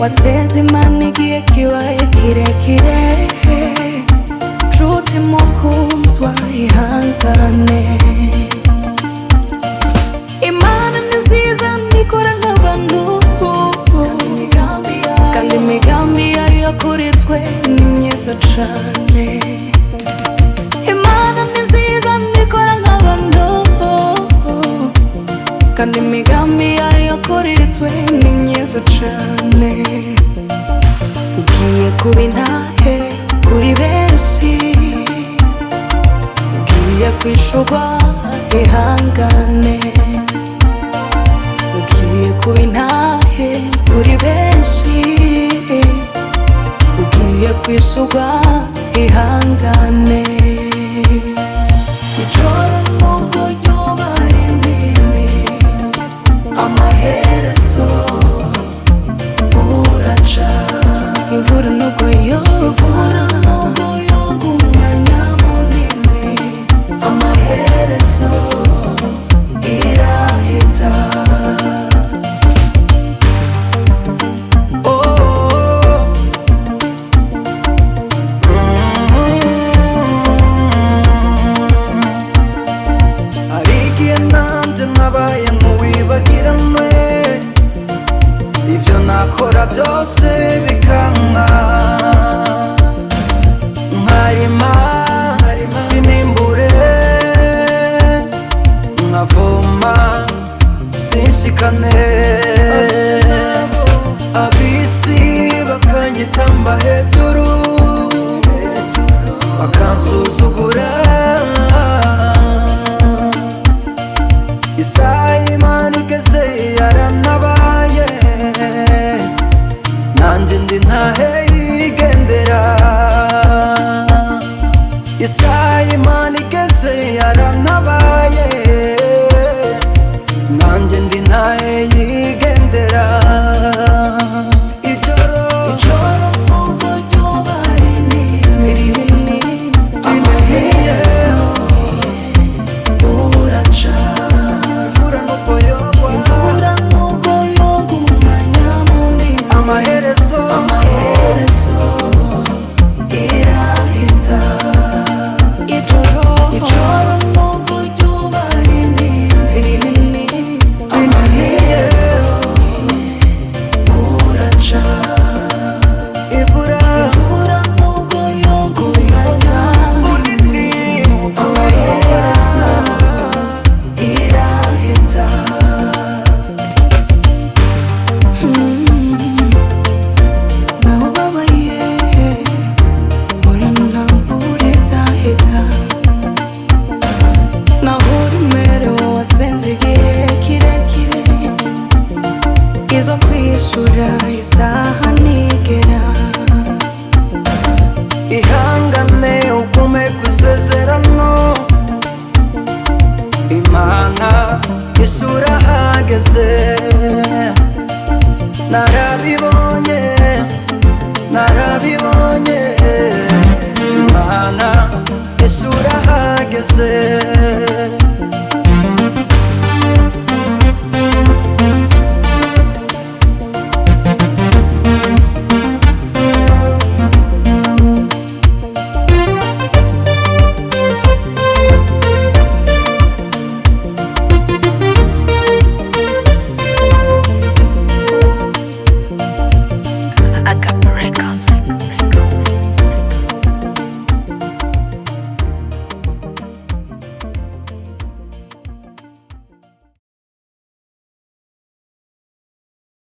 wasenze Imana igihe kibaye kirekire. Nshuti mukundwa ihangane, Imana ni nziza ntikora nk'abantu, kandi imigambi yayo kuri twe ni myiza cane. Imana ni nziza ntikora nk'abantu, kandi imigambi yayo kuri twe ni myiza cane. Ugiye kuba intahe kuri benshi, ugiye kwishurwa ihangane. Ugiye kuba intahe kuri benshi, ugiye kwishurwa ihangane. Ijoro nubwo ryoba rinini, amaherezo uraca. Imvura nubwo yoga umwanya munini, amaherezo irahita. Hari igihe nanjye nabaye nk'uwibagiranwe, ibyo nakora byose bikanka. Nkarima sinimbure, nkavoma sinshikane. Abisi bakanyitamba hejuru, bakansuzugura. Isaha Imana igeze yaranabaye, nanjye ndi ntahe yigendera. Isaha Imana igeze yaranabaye, nanjye ndi ntahe yigendera. Ijoro nubwo ryoba rinini, amaherezo uraca. Imvura nubwo yoga umwanya munini, Amaherezo irahita. Ijoro nubwo ryoba rinini, amaherezo uraca. imvura nubwo yoga umwanya munini, amaherezo irahita. Naho babaye uranambura idahita, naho uremerewe wasenze igihe kirekire, izo kwishura isaha nigera. ihangane ugume kw'isezerano. Imana isura hageze.